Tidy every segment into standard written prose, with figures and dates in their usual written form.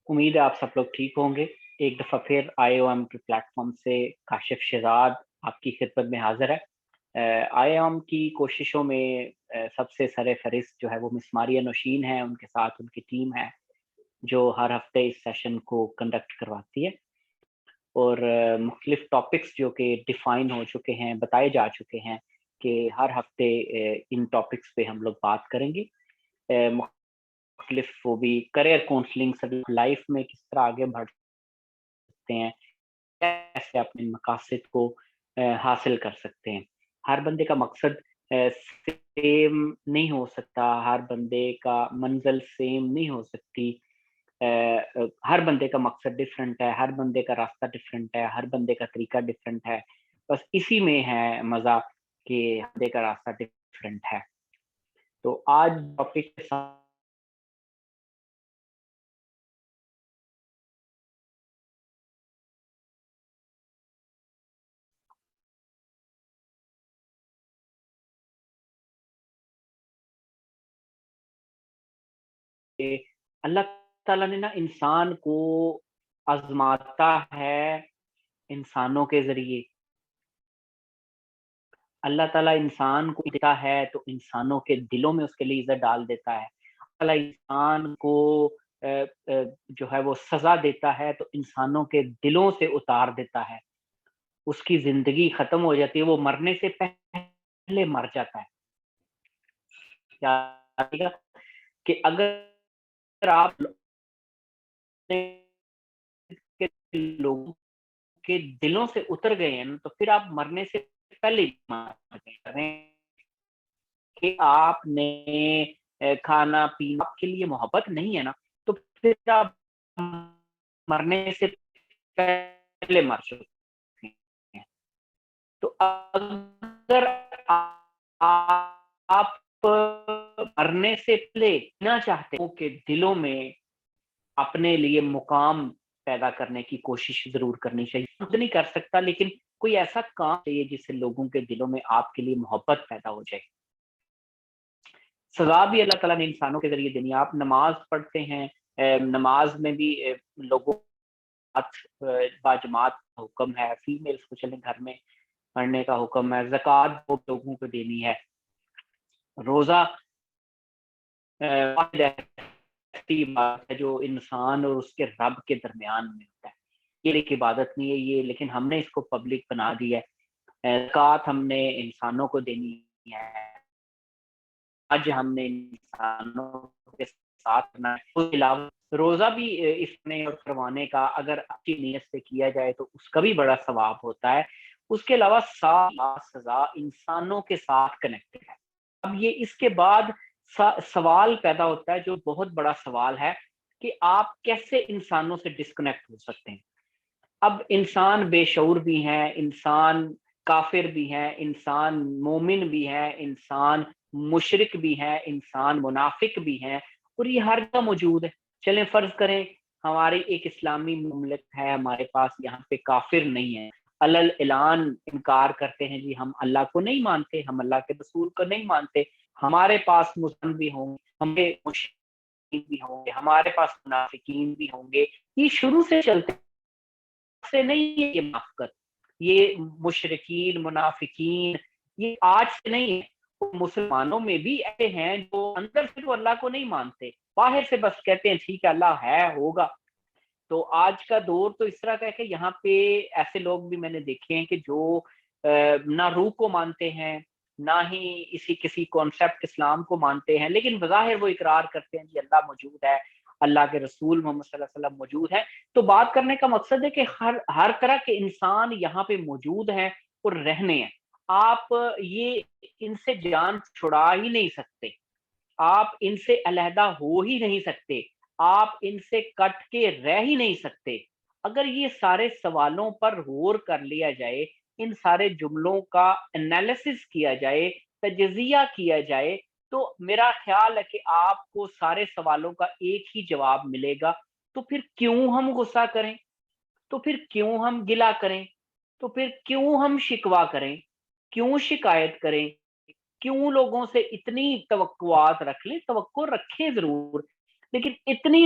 امید ہے آپ سب لوگ ٹھیک ہوں گے۔ ایک دفعہ پھر IOM کے پلیٹ فارم سے کاشف شہزاد آپ کی خدمت میں حاضر ہے۔ IOM کی کوششوں میں سب سے سر فہرست جو ہے وہ مس ماریہ نوشین ہے، ان کے ساتھ ان کی ٹیم ہے جو ہر ہفتے اس سیشن کو کنڈکٹ کرواتی ہے، اور مختلف ٹاپکس جو کہ ڈیفائن ہو چکے ہیں، بتائے جا چکے ہیں کہ ہر ہفتے ان ٹاپکس پہ ہم لوگ بات کریں گے۔ مختلف وہ بھی کریئر کاؤنسلنگ، لائف میں کس طرح آگے بڑھ سکتے ہیں، کیسے اپنے مقاصد کو حاصل کر سکتے ہیں۔ ہر بندے کا مقصد سیم نہیں ہو سکتا، ہر بندے کا منزل سیم نہیں ہو سکتی، ہر بندے کا مقصد ڈفرینٹ ہے، ہر بندے کا راستہ ڈفرینٹ ہے، ہر بندے کا طریقہ ڈفرینٹ ہے۔ بس اسی میں ہے مزہ کہ ہر بندے کا راستہ ڈفرینٹ ہے۔ تو آج ٹاپک کے ساتھ اللہ تعالیٰ نے نا انسان کو آزماتا ہے انسانوں کے ذریعے۔ اللہ تعالیٰ انسان کو دیتا ہے تو انسانوں کے دلوں میں اس کے لیے عزت ڈال دیتا ہے۔ اللہ انسان کو جو ہے وہ سزا دیتا ہے تو انسانوں کے دلوں سے اتار دیتا ہے۔ اس کی زندگی ختم ہو جاتی ہے، وہ مرنے سے پہلے مر جاتا ہے۔ کیا کہ اگر آپ لوگوں کے دلوں سے اتر گئے ہیں تو پھر آپ مرنے سے پہلے مر گئے کہ آپ نے کھانا پینا آپ کے لیے محبت نہیں ہے نا، تو پھر آپ مرنے سے پہلے مر چکے ہیں۔ تو اگر آپ مرنے سے پہلے نہ چاہتے ہو کہ دلوں میں اپنے لیے مقام پیدا کرنے کی کوشش ضرور کرنی چاہیے۔ خود نہیں کر سکتا لیکن کوئی ایسا کام چاہیے جس سے لوگوں کے دلوں میں آپ کے لیے محبت پیدا ہو جائے۔ سزا بھی اللہ تعالیٰ نے انسانوں کے ذریعے دینی ہے۔ آپ نماز پڑھتے ہیں، نماز میں بھی لوگوں باجماعت کا حکم ہے، فیمیلز کو چلیں گھر میں پڑھنے کا حکم ہے، زکوٰۃ لوگوں کو دینی ہے، روزہ ایسی بات ہے جو انسان اور اس کے رب کے درمیان میں ہوتا ہے۔ یہ ایک عبادت نہیں ہے یہ، لیکن ہم نے اس کو پبلک بنا دیا ہے۔ زکوٰۃ ہم نے انسانوں کو دینی ہے، آج ہم نے انسانوں کے ساتھ کرنا ہے۔ اس کے علاوہ روزہ بھی اس میں اور کروانے کا اگر اچھی نیت سے کیا جائے تو اس کا بھی بڑا ثواب ہوتا ہے۔ اس کے علاوہ سزا انسانوں کے ساتھ کنیکٹڈ ہے۔ اب یہ اس کے بعد سوال پیدا ہوتا ہے جو بہت بڑا سوال ہے کہ آپ کیسے انسانوں سے ڈسکنیکٹ ہو سکتے ہیں۔ اب انسان بے شعور بھی ہیں، انسان کافر بھی ہیں، انسان مومن بھی ہیں، انسان مشرک بھی ہیں، انسان منافق بھی ہیں، اور یہ ہر جگہ موجود ہے۔ چلیں فرض کریں ہماری ایک اسلامی مملکت ہے، ہمارے پاس یہاں پہ کافر نہیں ہے، علل اعلان انکار کرتے ہیں جی ہم اللہ کو نہیں مانتے، ہم اللہ کے رسول کو نہیں مانتے۔ ہمارے پاس مسلم بھی ہوں گے، ہمیں مشرکین بھی ہوں گے، ہمارے پاس منافقین بھی ہوں گے۔ یہ شروع سے چلتے سے نہیں ہے، یہ منافقت، یہ مشرکین منافقین یہ آج سے نہیں ہے۔ مسلمانوں میں بھی ایسے ہیں جو اندر سے تو اللہ کو نہیں مانتے، باہر سے بس کہتے ہیں ٹھیک ہے اللہ ہے ہوگا۔ تو آج کا دور تو اس طرح کا ہے کہ یہاں پہ ایسے لوگ بھی میں نے دیکھے ہیں کہ جو نہ روح کو مانتے ہیں، نہ ہی کسی کانسیپٹ اسلام کو مانتے ہیں، لیکن بظاہر وہ اقرار کرتے ہیں جی اللہ موجود ہے، اللہ کے رسول محمد صلی اللہ علیہ وسلم موجود ہے۔ تو بات کرنے کا مقصد ہے کہ ہر طرح کے انسان یہاں پہ موجود ہیں اور رہنے ہیں۔ آپ یہ ان سے جان چھڑا ہی نہیں سکتے، آپ ان سے علیحدہ ہو ہی نہیں سکتے، آپ ان سے کٹ کے رہ ہی نہیں سکتے۔ اگر یہ سارے سوالوں پر غور کر لیا جائے، ان سارے جملوں کا انالیسس کیا جائے، تجزیہ کیا جائے، تو میرا خیال ہے کہ آپ کو سارے سوالوں کا ایک ہی جواب ملے گا۔ تو پھر کیوں ہم غصہ کریں، تو پھر کیوں ہم گلہ کریں، تو پھر کیوں ہم شکوہ کریں، کیوں شکایت کریں، کیوں لوگوں سے اتنی توقعات رکھ لیں؟ توقع رکھیں ضرور، لیکن اتنی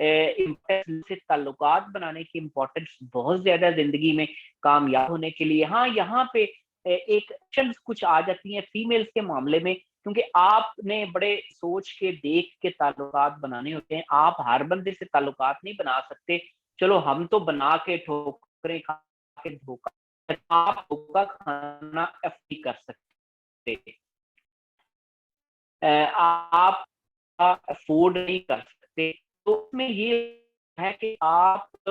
سے تعلقات بنانے کی امپورٹنس بہت زیادہ زندگی میں کامیاب ہونے کے لیے. ہاں یہاں پہ ایک کچھ آ جاتی ہیں فیمیلز کے معاملے میں, کیونکہ آپ نے بڑے سوچ کے دیکھ کے تعلقات بنانے ہوتے ہیں. آپ ہر بندے سے تعلقات نہیں بنا سکتے. چلو ہم تو بنا کے ٹھوکریں کھا کے دھوکا, آپ دھوکا کھانا افورڈ کر سکتے, آپ افورڈ نہیں کر سکتے. تو اس میں یہ ہے کہ آپ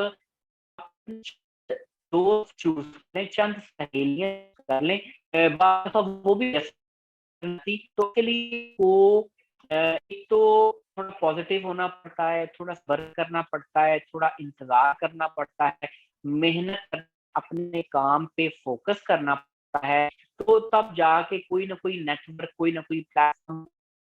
دوست چوز کریں, چند سہیلیاں کر لیں, وہ بھی تو کے لیے وہ ایک تو تھوڑا پازیٹیو ہونا پڑتا ہے, تھوڑا صبر کرنا پڑتا ہے, تھوڑا انتظار کرنا پڑتا ہے, محنت اپنے کام پہ فوکس کرنا پڑتا ہے. تو تب جا کے کوئی نہ کوئی نیٹ ورک, کوئی نہ کوئی پلیٹ فارم,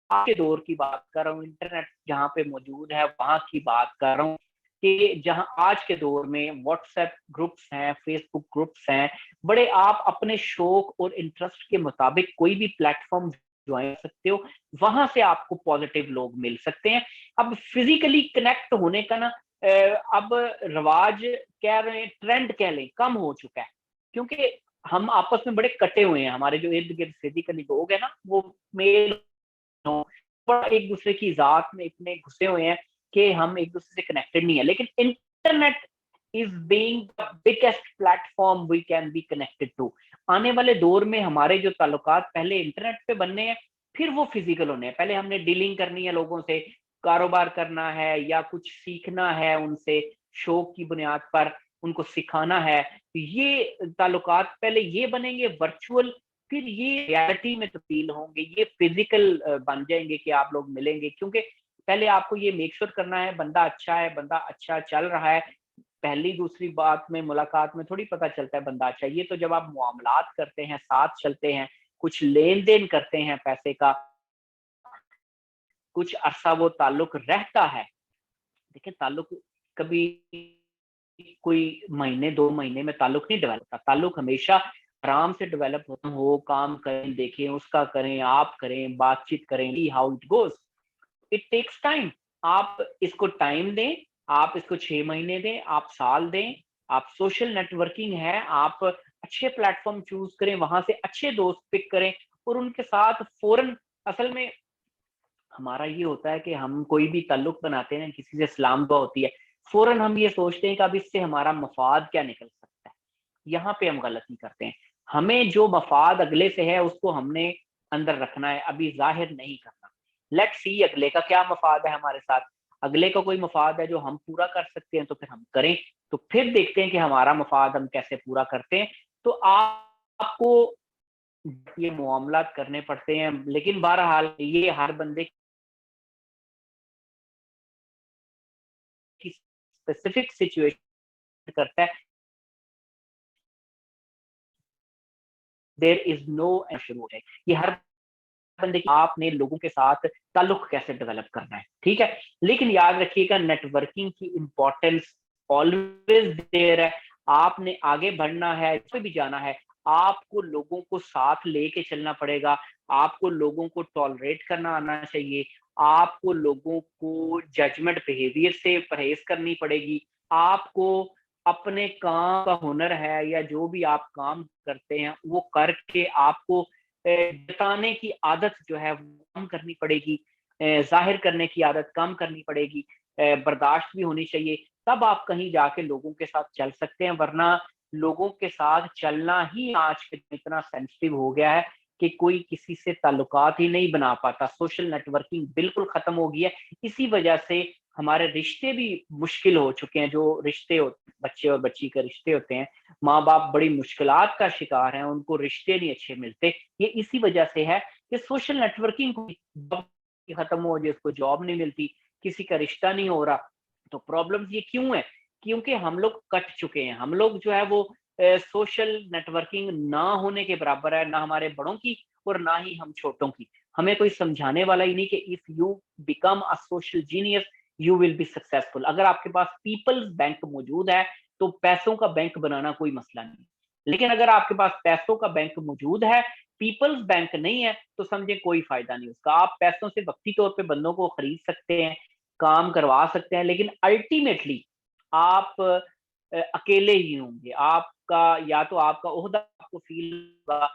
آج کے دور کی بات کر رہا ہوں, انٹرنیٹ جہاں پہ موجود ہے وہاں کی بات کر رہا ہوں, کہ جہاں آج کے دور میں واٹس ایپ گروپس ہیں, فیس بک گروپس ہیں, بڑے آپ اپنے شوق اور انٹرسٹ کے مطابق کوئی بھی پلیٹ فارم جوائن کر سکتے ہو, وہاں سے آپ کو پازیٹیو لوگ مل سکتے ہیں. اب فزیکلی کنیکٹ ہونے کا نا اب رواج کہہ رہے ہیں, ٹرینڈ کہہ لیں, کم ہو چکا ہے, کیونکہ ہم آپس میں بڑے کٹے ہوئے ہیں. ہمارے جو ارد گرد فزیکلی لوگ ہیں نا, وہ میل ایک دوسرے کی ذات میں اتنے گھسے ہوئے ہیں کہ ہم ایک دوسرے سے کنیکٹڈ نہیں ہے. لیکن internet is being the biggest platform we can be connected to. آنے والے دور میں ہمارے جو تعلقات پہلے انٹرنیٹ پہ بننے ہیں, پھر وہ فزیکل ہونے ہیں. پہلے ہم نے ڈیلنگ کرنی ہے لوگوں سے, کاروبار کرنا ہے یا کچھ سیکھنا ہے ان سے, شوق کی بنیاد پر ان کو سکھانا ہے. یہ تعلقات پہلے یہ بنیں گے ورچوئل, پھر یہ ریالٹی میں تبدیل ہوں گے, یہ فزیکل بن جائیں گے کہ آپ لوگ ملیں گے. کیونکہ پہلے آپ کو یہ میک شور کرنا ہے بندہ اچھا ہے, بندہ اچھا چل رہا ہے. پہلی دوسری بات میں ملاقات میں تھوڑی پتہ چلتا ہے بندہ اچھا. یہ تو جب آپ معاملات کرتے ہیں, ساتھ چلتے ہیں, کچھ لین دین کرتے ہیں پیسے کا, کچھ عرصہ وہ تعلق رہتا ہے. دیکھیں تعلق کبھی کوئی مہینے دو مہینے میں تعلق نہیں ڈیولپ ہوتا. تعلق ہمیشہ آرام سے ڈیولپ ہوتا ہو, کام کریں, دیکھیں, اس کا کریں, آپ کریں, بات چیت کریں, how it goes. It takes time. آپ اس کو ٹائم دیں, آپ اس کو 6 مہینے دیں, آپ سال دیں. آپ سوشل نیٹ ورکنگ ہے, آپ اچھے پلیٹ فارم چوز کریں, وہاں سے اچھے دوست پک کریں اور ان کے ساتھ فوراً. اصل میں ہمارا یہ ہوتا ہے کہ ہم کوئی بھی تعلق بناتے ہیں, کسی سے سلام دعا ہوتی ہے, فوراً ہم یہ سوچتے ہیں کہ اب اس سے ہمارا مفاد کیا نکل سکتا ہے. یہاں پہ ہم غلطی کرتے ہیں. ہمیں جو مفاد اگلے سے ہے اس کو ہم نے اندر رکھنا ہے, ابھی ظاہر نہیں کرنا. لیٹ سی اگلے کا کیا مفاد ہے ہمارے ساتھ. اگلے کا کوئی مفاد ہے جو ہم پورا کر سکتے ہیں تو پھر ہم کریں, تو پھر دیکھتے ہیں کہ ہمارا مفاد ہم کیسے پورا کرتے ہیں. تو آپ کو یہ معاملات کرنے پڑتے ہیں. لیکن بہرحال یہ ہر بندے کی اسپیسیفک سچویشن کرتا ہے. دیر از نو شروع ہے, یہ ہر بندے آپ نے لوگوں کے ساتھ تعلق کیسے ڈیولپ کرنا ہے, ٹھیک ہے. لیکن یاد رکھیے گا نیٹ ورکنگ کی امپورٹینس آلویز دیر ہے. آپ نے آگے بڑھنا ہے, اس پہ بھی جانا ہے, آپ کو لوگوں کو ساتھ لے کے چلنا پڑے گا. آپ کو لوگوں کو ٹالریٹ کرنا آنا چاہیے. آپ کو لوگوں کو ججمنٹ بہیویئر سے پرہیز کرنی پڑے گی. آپ کو اپنے کام کا ہنر ہے یا جو بھی آپ کام کرتے ہیں وہ کر کے آپ کو جتانے کی عادت جو ہے وہ کم کرنی پڑے گی, ظاہر کرنے کی عادت کم کرنی پڑے گی, برداشت بھی ہونی چاہیے. تب آپ کہیں جا کے لوگوں کے ساتھ چل سکتے ہیں. ورنہ لوگوں کے ساتھ چلنا ہی آج کے اتنا سینسٹیو ہو گیا ہے کہ کوئی کسی سے تعلقات ہی نہیں بنا پاتا. سوشل نیٹ ورکنگ بالکل ختم ہو گئی ہے. اسی وجہ سے ہمارے رشتے بھی مشکل ہو چکے ہیں. جو رشتے بچے اور بچی کے رشتے ہوتے ہیں, ماں باپ بڑی مشکلات کا شکار ہیں, ان کو رشتے نہیں اچھے ملتے. یہ اسی وجہ سے ہے کہ سوشل نیٹ ورکنگ ختم ہو, جس کو جاب نہیں ملتی, کسی کا رشتہ نہیں ہو رہا. تو پرابلم یہ کیوں ہے؟ کیونکہ ہم لوگ کٹ چکے ہیں. ہم لوگ جو ہے وہ سوشل نیٹ ورکنگ نہ ہونے کے برابر ہے, نہ ہمارے بڑوں کی اور نہ ہی ہم چھوٹوں کی. ہمیں کوئی سمجھانے والا ہی نہیں کہ if you become a social genius you will be successful. اگر آپ کے پاس پیپلز بینک موجود ہے تو پیسوں کا بینک بنانا کوئی مسئلہ نہیں. لیکن اگر آپ کے پاس پیسوں کا بینک موجود ہے, پیپلز بینک نہیں ہے, تو سمجھے کوئی فائدہ نہیں اس کا. آپ پیسوں سے وقتی طور پہ بندوں کو خرید سکتے ہیں, کام کروا سکتے ہیں، لیکن الٹیمیٹلی آپ اکیلے ہی ہوں گے. آپ کا یا تو آپ کا عہدہ آپ کو فیل ہوگا،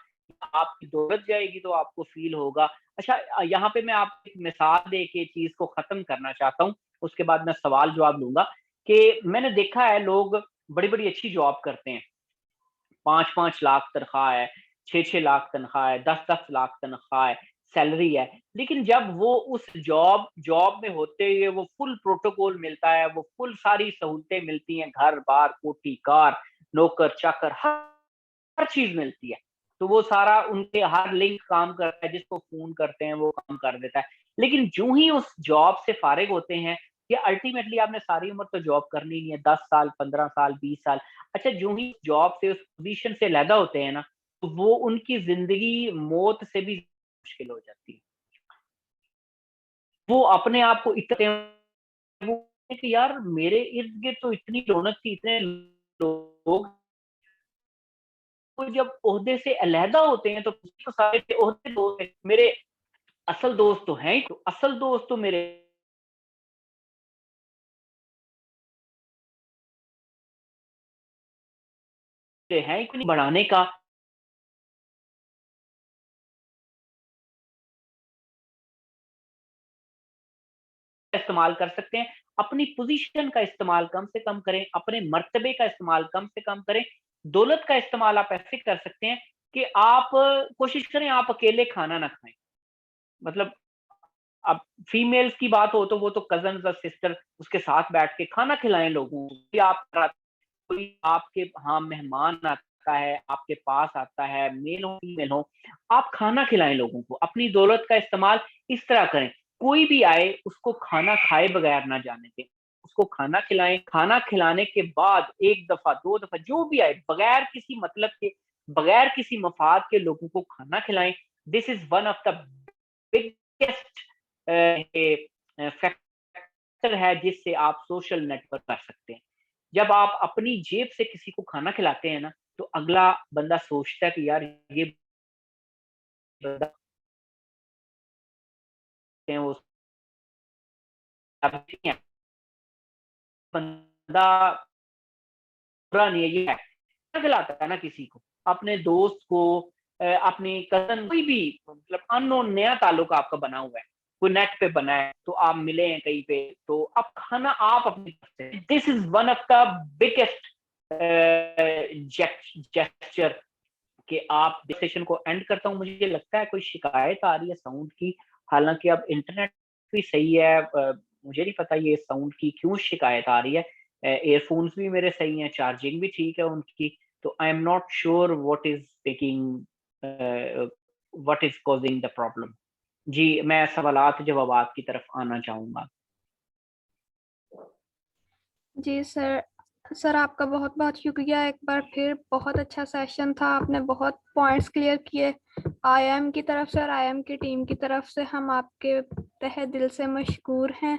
آپ کی دولت جائے گی تو آپ کو فیل ہوگا. اچھا یہاں پہ میں آپ کو ایک مثال دے کے چیز کو ختم کرنا چاہتا ہوں، اس کے بعد میں سوال جواب لوں گا. کہ میں نے دیکھا ہے لوگ بڑی بڑی اچھی جاب کرتے ہیں، 5-5 لاکھ تنخواہ ہے، 6-6 لاکھ تنخواہ ہے، 10-10 لاکھ تنخواہ ہے، سیلری ہے. لیکن جب وہ اس جاب میں ہوتے ہوئے وہ فل پروٹوکول ملتا ہے، وہ فل ساری سہولتیں ملتی ہیں، گھر بار کوٹھی کار نوکر چاکر ہر چیز ملتی ہے، تو وہ سارا ان کے ہر لنک کام کرتا ہے، جس کو فون کرتے ہیں وہ کام کر دیتا ہے. لیکن جو ہی اس جاب سے فارغ ہوتے ہیں، کہ الٹیمیٹلی آپ نے ساری عمر تو جاب کرنی نہیں ہے، 10 سال 15 سال 20 سال. اچھا جو ہی جاب سے اس پوزیشن سے علیحدہ ہوتے ہیں نا، تو وہ ان کی زندگی موت سے بھی مشکل ہو جاتی ہے. وہ اپنے آپ کو اتنے کہ یار میرے ارد گرد تو اتنی رونق تھی، اتنے لوگ جب عہدے سے علیحدہ ہوتے ہیں تو سارے عہدے دوست میرے اصل دوست تو ہیں ہی، تو اصل دوست تو میرے ہیں ہی بڑھانے کا استعمال کر سکتے ہیں. اپنی پوزیشن کا استعمال کم سے کم کریں، اپنے مرتبے کا استعمال کم سے کم کریں. دولت کا استعمال آپ ایسے کر سکتے ہیں کہ آپ کوشش کریں آپ اکیلے کھانا نہ کھائیں. مطلب اب فیمیلز کی بات ہو تو وہ تو کزنز اور سسٹر اس کے ساتھ بیٹھ کے کھانا کھلائیں لوگوں کو. کوئی آپ کے ہاں مہمان آتا ہے، آپ کے پاس آتا ہے، میل ہو فیمیل ہو، آپ کھانا کھلائیں لوگوں کو. اپنی دولت کا استعمال اس طرح کریں، کوئی بھی آئے اس کو کھانا کھائے بغیر نہ جانے دیں، اس کو کھانا کھلائیں. کھانا کھلانے کے بعد 1 دفعہ 2 دفعہ جو بھی آئے بغیر کسی مطلب کے، بغیر کسی مفاد کے لوگوں کو کھانا کھلائیں. This is one of the biggest factor ہے جس سے آپ سوشل نیٹ ورک کر سکتے ہیں. جب آپ اپنی جیب سے کسی کو کھانا کھلاتے ہیں نا، تو اگلا بندہ سوچتا ہے کہ یار یہ بندہ وہ بندہ برا نہیں ہے، یہ کھلاتا ہے نا کسی کو، اپنے دوست کو، اپنی کزن، کوئی بھی مطلب ان نون نیا تعلق آپ کا بنا ہوا ہے، کوئی نیٹ پہ بنا ہے، تو آپ ملے ہیں کہیں پہ، تو اب کھانا آپ اپنی طرف سے. This is one of the biggest gesture. کہ آپ سیشن کو اینڈ کرتا ہوں. مجھے لگتا ہے کوئی شکایت آ رہی ہے ساؤنڈ کی، حالانکہ اب انٹرنیٹ بھی صحیح ہے، مجھے نہیں پتا یہ ساؤنڈ کی کیوں شکایت آ رہی ہے. ایئر فونس بھی میرے صحیح ہیں، چارجنگ بھی ٹھیک ہے ان کی، تو I'm not sure what is causing the problem. جی میں سوالات جوابات کی طرف آنا چاہوں گا. جی سر، سر آپ کا بہت بہت شکریہ. ایک بار پھر بہت اچھا سیشن تھا، آپ نے بہت پوائنٹس کلیئر کیے. آئی ایم کی طرف سے اور آئی ایم کی ٹیم کی طرف سے ہم آپ کے تہہ دل سے مشکور ہیں.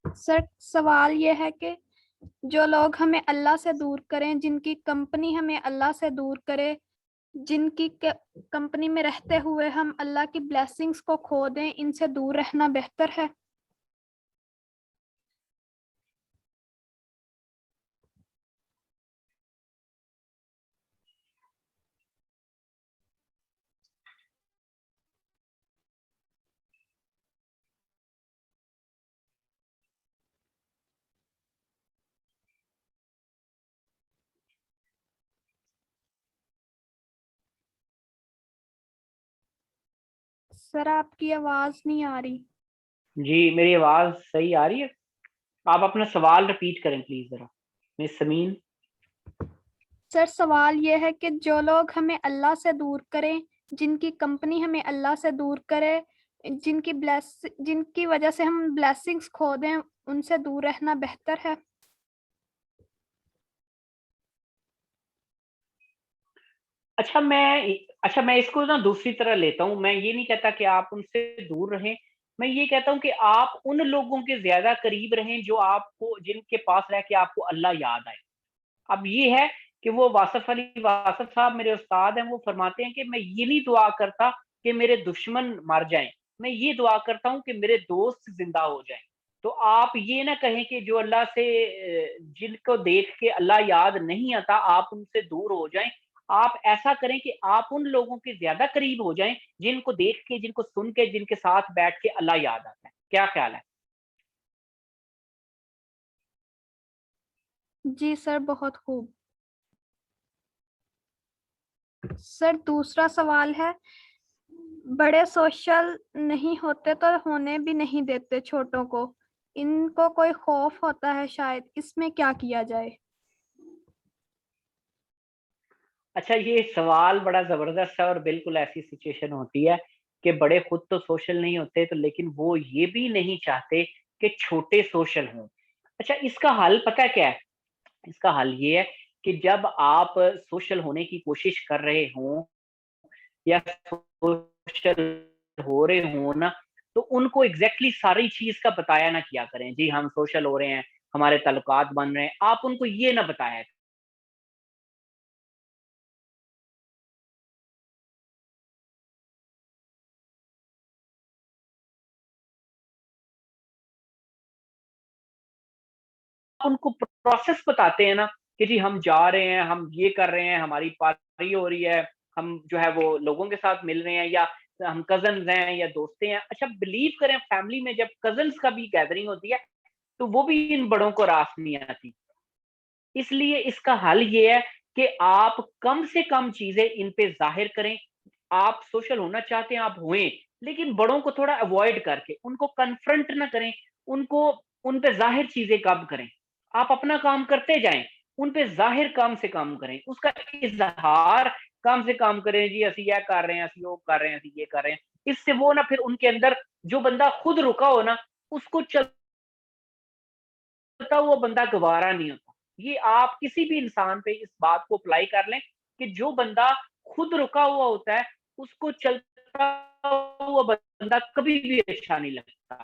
سر سوال یہ ہے کہ جو لوگ ہمیں اللہ سے دور کریں، جن کی کمپنی ہمیں اللہ سے دور کرے، جن کی کمپنی میں رہتے ہوئے ہم اللہ کی بلیسنگز کو کھو دیں، ان سے دور رہنا بہتر ہے. سر آپ کی آواز نہیں آ رہی. جی میری آواز صحیح آ رہی ہے؟ آپ اپنا سوال رپیٹ کریں پلیز ذرا مس سمین. سر سوال یہ ہے کہ جو لوگ ہمیں اللہ سے دور کریں، جن کی کمپنی ہمیں اللہ سے دور کرے، جن کی وجہ سے ہم بلیسنگز کھو دیں، ان سے دور رہنا بہتر ہے. اچھا میں اس کو نا دوسری طرح لیتا ہوں. میں یہ نہیں کہتا کہ آپ ان سے دور رہیں، میں یہ کہتا ہوں کہ آپ ان لوگوں کے زیادہ قریب رہیں جو آپ کو، جن کے پاس رہ کے آپ کو اللہ یاد آئے. اب یہ ہے کہ وہ واصف صاحب میرے استاد ہیں، وہ فرماتے ہیں کہ میں یہ نہیں دعا کرتا کہ میرے دشمن مر جائیں، میں یہ دعا کرتا ہوں کہ میرے دوست زندہ ہو جائیں۔ تو آپ یہ نہ کہیں کہ جو اللہ سے جن کو دیکھ کے اللہ یاد نہیں آتا آپ ان سے دور ہو جائیں، آپ ایسا کریں کہ آپ ان لوگوں کے زیادہ قریب ہو جائیں جن کو دیکھ کے، جن کو سن کے، جن کے ساتھ بیٹھ کے اللہ یاد آتا ہے۔ کیا خیال ہے؟ جی سر، بہت خوب۔ سر دوسرا سوال ہے، بڑے سوشل نہیں ہوتے تو ہونے بھی نہیں دیتے چھوٹوں کو، ان کو کوئی خوف ہوتا ہے شاید، اس میں کیا کیا جائے؟ اچھا، یہ سوال بڑا زبردست ہے، اور بالکل ایسی سچویشن ہوتی ہے کہ بڑے خود تو سوشل نہیں ہوتے تو لیکن وہ یہ بھی نہیں چاہتے کہ چھوٹے سوشل ہوں۔ اچھا، اس کا حل پتہ کیا ہے؟ اس کا حل یہ ہے کہ جب آپ سوشل ہونے کی کوشش کر رہے ہوں یا سوشل ہو رہے ہوں نا، تو ان کو ایگزیکٹلی ساری چیز کا بتایا نہ کیا کریں، جی ہم سوشل ہو رہے ہیں، ہمارے تعلقات بن رہے ہیں، آپ ان کو یہ نہ بتایا۔ ان کو پروسیس بتاتے ہیں نا کہ جی ہم جا رہے ہیں، ہم یہ کر رہے ہیں، ہماری پارٹی ہو رہی ہے، ہم جو ہے وہ لوگوں کے ساتھ مل رہے ہیں، یا ہم کزنز ہیں یا دوستے ہیں۔ اچھا بلیو کریں، فیملی میں جب کزنز کا بھی گیدرنگ ہوتی ہے تو وہ بھی ان بڑوں کو راس نہیں آتی۔ اس لیے اس کا حل یہ ہے کہ آپ کم سے کم چیزیں ان پہ ظاہر کریں۔ آپ سوشل ہونا چاہتے ہیں آپ ہوئیں، لیکن بڑوں کو تھوڑا اوائڈ کر کے ان کو کنفرنٹ نہ کریں، ان کو ان پہ ظاہر چیزیں کم کریں۔ آپ اپنا کام کرتے جائیں، ان پہ ظاہر کم سے کم کریں، اس کا اظہار کم سے کم کریں، جی اسی یہ کر رہے ہیں، اسی وہ کر رہے ہیں، اسی یہ کر رہے ہیں۔ اس سے وہ نہ پھر ان کے اندر جو بندہ خود رکا ہو نا، اس کو چلتا ہوا بندہ گوارا نہیں ہوتا۔ یہ آپ کسی بھی انسان پہ اس بات کو اپلائی کر لیں کہ جو بندہ خود رکا ہوا ہوتا ہے اس کو چلتا ہوا بندہ کبھی بھی اچھا نہیں لگتا۔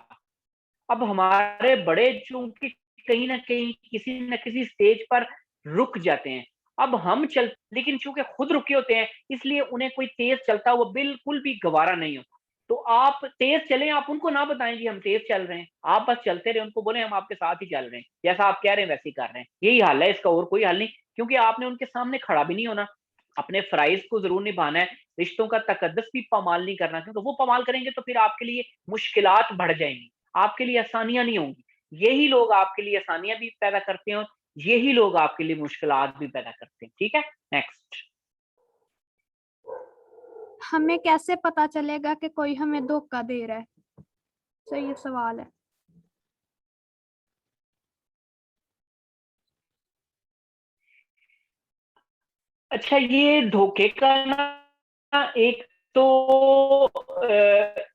اب ہمارے بڑے چونکہ کہیں نہ کہیں کسی نہ کسی سٹیج پر رک جاتے ہیں، اب ہم چل لیکن چونکہ خود رکے ہوتے ہیں اس لیے انہیں کوئی تیز چلتا ہوا بالکل بھی گوارا نہیں ہوتا۔ تو آپ تیز چلیں، آپ ان کو نہ بتائیں جی ہم تیز چل رہے ہیں، آپ بس چلتے رہے، ان کو بولیں ہم آپ کے ساتھ ہی چل رہے ہیں، جیسا آپ کہہ رہے ہیں ویسے ہی کر رہے ہیں۔ یہی حل ہے، اس کا اور کوئی حل نہیں، کیونکہ آپ نے ان کے سامنے کھڑا بھی نہیں ہونا، اپنے فرائض کو ضرور نبھانا ہے، رشتوں کا تقدس بھی پامال نہیں کرنا، کیونکہ وہ پامال کریں گے تو پھر آپ کے لیے مشکلات بڑھ جائیں گی، آپ کے لیے آسانیاں نہیں ہوں گی۔ یہی لوگ آپ کے لیے آسانیاں بھی پیدا کرتے ہیں، یہی لوگ آپ کے لیے مشکلات بھی پیدا کرتے ہیں۔ ٹھیک ہے، نیکسٹ۔ ہمیں کیسے پتا چلے گا کہ کوئی ہمیں دھوکہ دے رہا ہے؟ سر یہ سوال ہے۔ اچھا، یہ دھوکے کا نا تو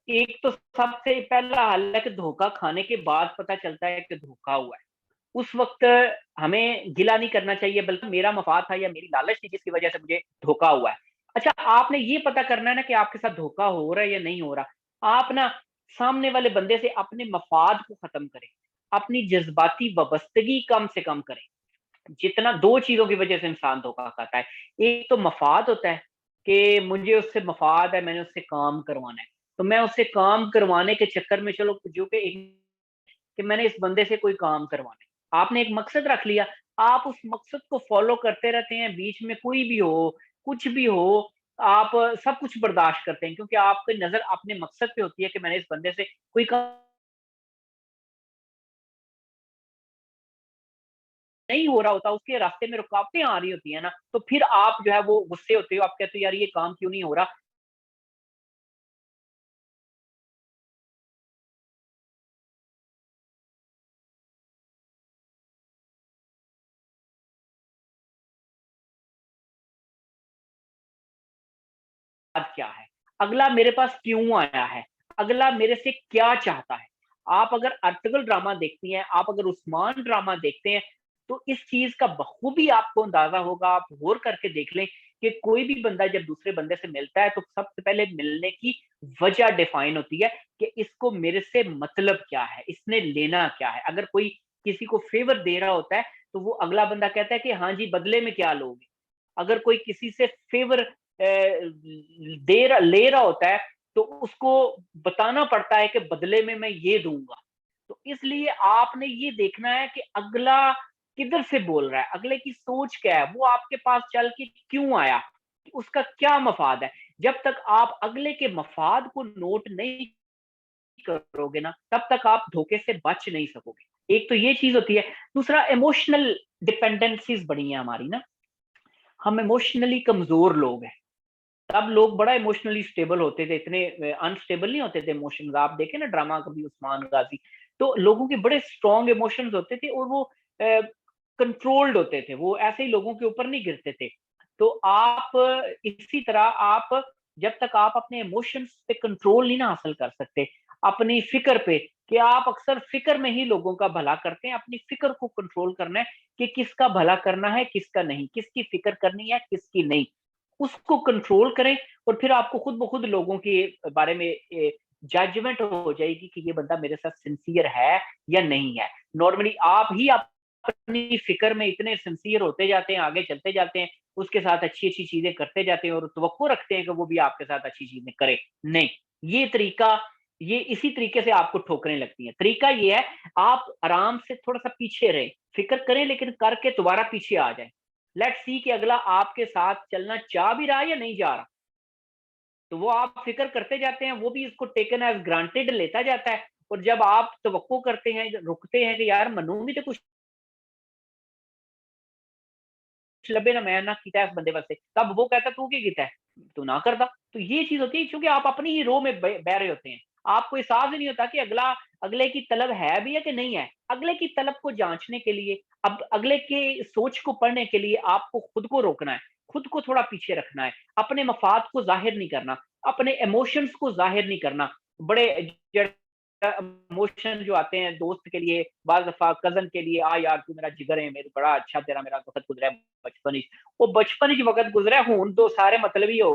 ایک تو سب سے پہلا حل ہے کہ دھوکا کھانے کے بعد پتا چلتا ہے کہ دھوکا ہوا ہے، اس وقت ہمیں گلا نہیں کرنا چاہیے، بلکہ میرا مفاد تھا یا میری لالچ تھی جس کی وجہ سے مجھے دھوکا ہوا ہے۔ اچھا، آپ نے یہ پتا کرنا ہے نا کہ آپ کے ساتھ دھوکا ہو رہا ہے یا نہیں ہو رہا، آپ نا سامنے والے بندے سے اپنے مفاد کو ختم کریں، اپنی جذباتی وابستگی کم سے کم کریں۔ جتنا دو چیزوں کی وجہ سے انسان دھوکا کھاتا ہے، ایک تو مفاد ہوتا ہے کہ مجھے اس سے مفاد ہے، میں نے اس سے کام کروانا ہے، تو میں اس سے کام کروانے کے چکر میں چلو جو کہ میں نے اس بندے سے کوئی کام کروانا ہے، آپ نے ایک مقصد رکھ لیا، آپ اس مقصد کو فالو کرتے رہتے ہیں، بیچ میں کوئی بھی ہو، کچھ بھی ہو، آپ سب کچھ برداشت کرتے ہیں، کیونکہ آپ کی نظر اپنے مقصد پہ ہوتی ہے کہ میں نے اس بندے سے کوئی کام نہیں ہو رہا ہوتا، اس کے راستے میں رکاوٹیں آ رہی ہوتی ہیں نا، تو پھر آپ جو ہے وہ غصے ہوتے ہو، آپ کہتے ہو یار یہ کام کیوں نہیں ہو رہا۔ کیا ہے، اگلا میرے پاس کیوں آیا ہے، اگلا میرے سے کیا چاہتا ہے۔ آپ اگر ارطغرل ڈرامہ دیکھتی ہیں، آپ اگر عثمان ڈرامہ دیکھتے ہیں، تو اس چیز کا بخوبی آپ کو اندازہ ہوگا، آپ غور کر کے دیکھ لیں کہ کوئی بھی بندہ جب دوسرے بندے سے ملتا ہے تو سب سے پہلے ملنے کی وجہ ڈیفائن ہوتی ہے کہ اس کو میرے سے مطلب کیا ہے، اس نے لینا کیا ہے۔ اگر کوئی کسی کو فیور دے رہا ہوتا ہے تو وہ اگلا بندہ کہتا ہے کہ ہاں جی بدلے میں کیا لوگے. اگر کوئی کسی سے فیور لے رہا ہوتا ہے تو اس کو بتانا پڑتا ہے کہ بدلے میں میں یہ دوں گا. تو اس لیے آپ نے یہ دیکھنا ہے کہ اگلا کدھر سے بول رہا ہے, اگلے کی سوچ کیا ہے, وہ آپ کے پاس چل کے کیوں آیا, اس کا کیا مفاد ہے. جب تک آپ اگلے کے مفاد کو نوٹ نہیں کرو گے نا تب تک آپ دھوکے سے بچ نہیں سکو گے. ایک تو یہ چیز ہوتی ہے. دوسرا ایموشنل ڈپینڈنسیز بڑی ہیں ہماری نا, ہم ایموشنلی کمزور لوگ ہیں. تب لوگ بڑا ایموشنلی سٹیبل ہوتے تھے, اتنے انسٹیبل نہیں ہوتے تھے ایموشنز. آپ دیکھیں نا ڈرامہ کبھی عثمان غازی, تو لوگوں کے بڑے سٹرونگ ایموشنز ہوتے تھے اور وہ کنٹرولڈ ہوتے تھے, وہ ایسے ہی لوگوں کے اوپر نہیں گرتے تھے. تو آپ اسی طرح آپ جب تک آپ اپنے ایموشنز پہ کنٹرول نہیں نہ حاصل کر سکتے, اپنی فکر پہ, کہ آپ اکثر فکر میں ہی لوگوں کا بھلا کرتے ہیں. اپنی فکر کو کنٹرول کرنا ہے کہ کس کا بھلا کرنا ہے کس کا نہیں, کس کی فکر کرنی ہے کس کی نہیں, اس کو کنٹرول کریں. اور پھر آپ کو خود بخود لوگوں کے بارے میں ججمنٹ ہو جائے گی کہ یہ بندہ میرے ساتھ سنسیئر ہے یا نہیں ہے. نارملی آپ ہی اپنی فکر میں اتنے سنسیئر ہوتے جاتے ہیں, آگے چلتے جاتے ہیں, اس کے ساتھ اچھی اچھی چیزیں کرتے جاتے ہیں اور توقع رکھتے ہیں کہ وہ بھی آپ کے ساتھ اچھی چیزیں کرے. نہیں, یہ طریقہ, یہ اسی طریقے سے آپ کو ٹھوکریں لگتی ہیں. طریقہ یہ ہے آپ آرام سے تھوڑا سا پیچھے رہیں, فکر کریں لیکن کر کے دوبارہ پیچھے آ جائیں. لیٹ سی کہ اگلا آپ کے ساتھ چلنا چاہ بھی رہا یا نہیں جا رہا, تو وہ آپ فکر کرتے جاتے ہیں, وہ بھی اس کو ٹیکن ایز گرانٹیڈ لیتا جاتا ہے. اور جب آپ توقع کرتے ہیں, رکتے ہیں کہ یار منوں بھی تو کچھ لبے نہ میں نہ کیتا ہے اس بندے واسطے, تب وہ کہتا تو کی کیتا ہے, تو نہ کرتا. تو یہ چیز ہوتی ہے کیونکہ آپ اپنی ہی رو میں بہ رہے ہوتے ہیں, آپ کو احساس ہی نہیں ہوتا کہ اگلے کی طلب ہے بھی ہے کہ نہیں ہے. اگلے کی طلب کو جانچنے کے لیے, اب اگلے کی سوچ کو پڑھنے کے لیے آپ کو خود کو روکنا ہے, خود کو تھوڑا پیچھے رکھنا ہے, اپنے مفاد کو ظاہر نہیں کرنا, اپنے ایموشنز کو ظاہر نہیں کرنا. بڑے ایموشن جو آتے ہیں دوست کے لیے, بعض دفعہ کزن کے لیے, یار تو میرا جگر ہے, میرے بڑا اچھا تیرا میرا وقت گزرا ہے بچپن ہی, وہ بچپن ہی وقت گزرا ہے, ہوں تو سارے مطلب ہی ہو.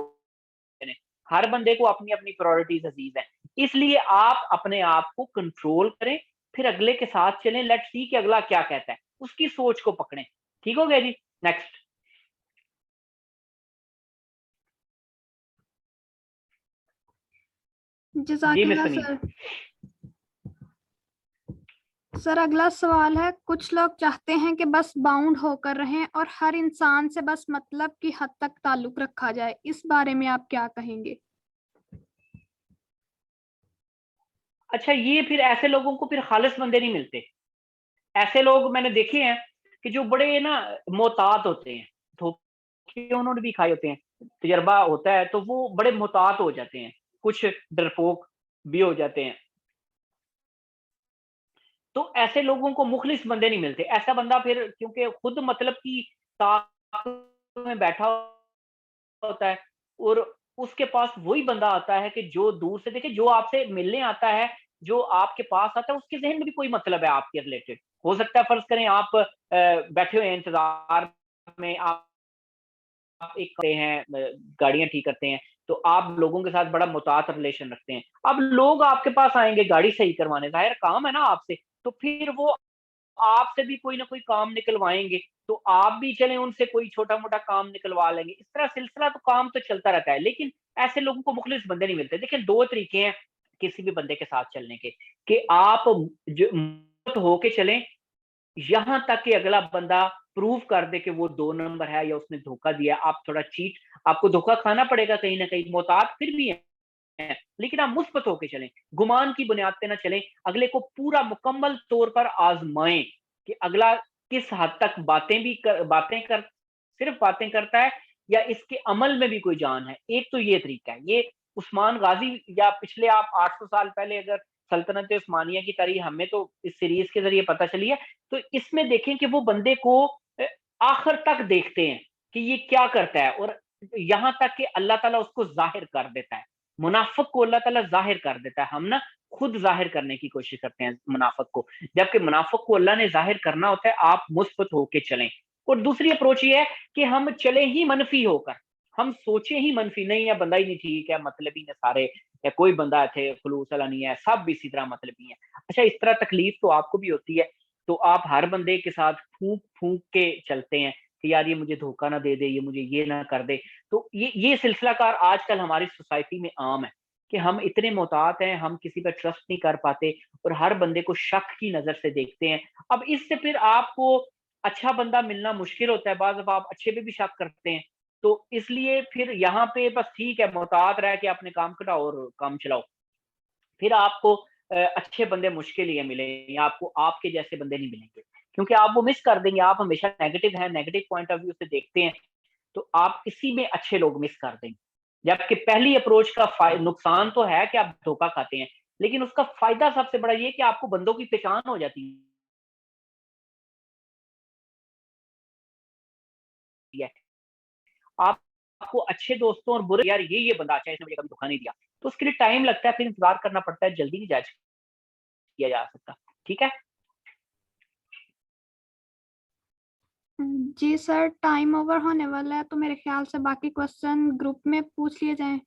ہر بندے کو اپنی اپنی پرائورٹیز عزیز ہیں, اس لیے آپ اپنے آپ کو کنٹرول کریں, پھر اگلے کے ساتھ چلیں. لیٹ سی کہ اگلا کیا کہتا ہے, اس کی سوچ کو پکڑیں. ٹھیک ہو گیا جی, نیکسٹ. جزاک جی مس اللہ سمین. سر. سر اگلا سوال ہے, کچھ لوگ چاہتے ہیں کہ بس باؤنڈ ہو کر رہیں اور ہر انسان سے بس مطلب کی حد تک تعلق رکھا جائے, اس بارے میں آپ کیا کہیں گے؟ اچھا, یہ پھر ایسے لوگوں کو پھر خالص بندے نہیں ملتے. ایسے لوگ میں نے دیکھے ہیں کہ جو بڑے نا محتاط ہوتے ہیں, دھوکے انہوں نے بھی کھائے ہوتے ہیں, تجربہ ہوتا ہے, تو وہ بڑے محتاط ہو جاتے ہیں, کچھ ڈرپوک بھی ہو جاتے ہیں. تو ایسے لوگوں کو مخلص بندے نہیں ملتے. ایسا بندہ پھر کیونکہ خود مطلب کی طاقت میں بیٹھا ہوتا ہے, اور اس کے پاس وہی بندہ آتا ہے کہ جو دور سے دیکھے, جو آپ سے ملنے آتا ہے, جو آپ کے پاس آتا ہے, اس کے ذہن میں بھی کوئی مطلب ہے آپ کے ریلیٹڈ. ہو سکتا ہے فرض کریں آپ بیٹھے ہوئے ہیں انتظار میں, آپ ایک کرتے ہیں گاڑیاں ٹھیک کرتے ہیں, تو آپ لوگوں کے ساتھ بڑا محتاط ریلیشن رکھتے ہیں. اب لوگ آپ کے پاس آئیں گے گاڑی صحیح کروانے, ظاہر کام ہے نا آپ سے, تو پھر وہ آپ سے بھی کوئی نہ کوئی کام نکلوائیں گے, تو آپ بھی چلیں ان سے کوئی چھوٹا موٹا کام نکلوا لیں گے. اس طرح سلسلہ تو کام تو چلتا رہتا ہے. لیکن ایسے لوگوں کو مخلص بندے نہیں ملتے. دیکھیں دو طریقے ہیں کسی بھی بندے کے ساتھ چلنے کے, کہ آپ ہو کے چلیں یہاں تک کہ اگلا بندہ پروف کر دے کہ وہ 2 نمبر ہے یا اس نے دھوکہ دیا. آپ تھوڑا چیٹ, آپ کو دھوکہ کھانا پڑے گا کہیں نہ کہیں, محتاط پھر بھی ہیں, لیکن آپ مثبت ہو کے چلیں, گمان کی بنیاد پہ نہ چلیں. اگلے کو پورا مکمل طور پر آزمائیں کہ اگلا کس حد تک صرف باتیں کرتا ہے یا اس کے عمل میں بھی کوئی جان ہے. ایک تو یہ طریقہ ہے. یہ عثمان غازی یا پچھلے آپ 800 سال پہلے اگر سلطنت عثمانیہ کی تاریخ ہمیں تو اس سیریز کے ذریعے پتہ چلی ہے, تو اس میں دیکھیں کہ وہ بندے کو آخر تک دیکھتے ہیں کہ یہ کیا کرتا ہے, اور یہاں تک کہ اللہ تعالیٰ اس کو ظاہر کر دیتا ہے. منافق کو اللہ تعالیٰ ظاہر کر دیتا ہے. ہم نا خود ظاہر کرنے کی کوشش کرتے ہیں منافق کو, جبکہ منافق کو اللہ نے ظاہر کرنا ہوتا ہے. آپ مثبت ہو کے چلیں. اور دوسری اپروچ یہ ہے کہ ہم چلیں ہی منفی ہو کر, ہم سوچیں ہی منفی, نہیں ہے بندہ ہی نہیں ٹھیک ہے, مطلب ہی نہیں سارے, یا کوئی بندہ تھے خلوص والا نہیں ہے, سب اسی طرح مطلب ہی ہے. اچھا, اس طرح تکلیف تو آپ کو بھی ہوتی ہے. تو آپ ہر بندے کے ساتھ پھونک پھونک کے چلتے ہیں کہ یار یہ مجھے دھوکہ نہ دے دے, یہ مجھے یہ نہ کر دے. تو یہ سلسلہ کار آج کل ہماری سوسائٹی میں عام ہے کہ ہم اتنے محتاط ہیں, ہم کسی پر ٹرسٹ نہیں کر پاتے اور ہر بندے کو شک کی نظر سے دیکھتے ہیں. اب اس سے پھر آپ کو اچھا بندہ ملنا مشکل ہوتا ہے, بعض دفعہ آپ اچھے پہ بھی شک کرتے ہیں. تو اس لیے پھر یہاں پہ بس ٹھیک ہے, محتاط رہ کے اپنے کام کٹاؤ اور کام چلاؤ. پھر آپ کو اچھے بندے مشکل ہی ملیں گے, آپ کو آپ کے جیسے بندے نہیں ملیں گے, کیونکہ آپ وہ مس کر دیں گے. آپ ہمیشہ نیگیٹو ہیں, نیگیٹو پوائنٹ آف ویو سے دیکھتے ہیں, تو آپ اسی میں اچھے لوگ مس کر دیں گے. جبکہ پہلی اپروچ کا نقصان تو ہے کہ آپ دھوکہ کھاتے ہیں, لیکن اس کا فائدہ سب سے بڑا یہ کہ آپ کو بندوں کی پہچان ہو جاتی ہے. آپ کو اچھے دوستوں اور برے, یار یہ بندہ اچھا ہے, اس نے مجھے کبھی دھوکہ نہیں دیا, تو اس کے لیے ٹائم لگتا ہے, پھر انتظار کرنا پڑتا ہے, جلدی نہیں جج کیا جا سکتا. ٹھیک ہے جی سر, ٹائم اوور ہونے والا ہے, تو میرے خیال سے باقی کوশ্چن گروپ میں پوچھ لیے جائیں.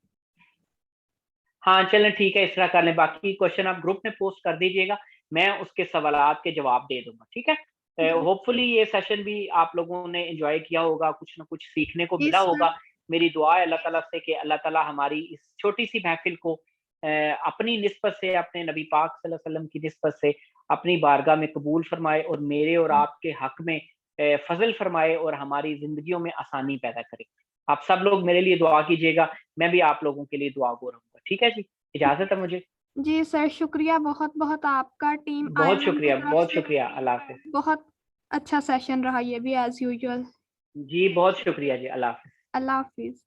ہاں چلیں ٹھیک ہے, اس طرح کر لیں. باقی کوشچن آپ گروپ میں پوسٹ کر دیجیے گا, میں اس کے سوالات کے جواب دے دوں گا. ٹھیک ہے, ہوپ فلی یہ سیشن بھی آپ لوگوں نے انجوائے کیا ہوگا, کچھ نہ کچھ سیکھنے کو جی ملا سر. ہوگا. میری دعا ہے اللہ تعالیٰ سے کہ اللہ تعالیٰ ہماری اس چھوٹی سی محفل کو اپنی نسبت سے, اپنے نبی پاک صلی اللہ علیہ وسلم کی نسبت سے اپنی بارگاہ میں قبول فرمائے, اور میرے اور آپ کے حق میں فضل فرمائے, اور ہماری زندگیوں میں آسانی پیدا کرے. آپ سب لوگ میرے لیے دعا کیجیے گا, میں بھی آپ لوگوں کے لیے دعا گو رہوں گا. ٹھیک ہے جی, اجازت ہے مجھے. جی سر, شکریہ بہت بہت آپ کا. ٹیم بہت IIM کی شکریہ, طرف بہت سے شکریہ. اللہ حافظ. بہت اچھا سیشن رہا یہ بھی, ایز یوزول. جی بہت شکریہ جی, اللہ حافظ. اللہ حافظ.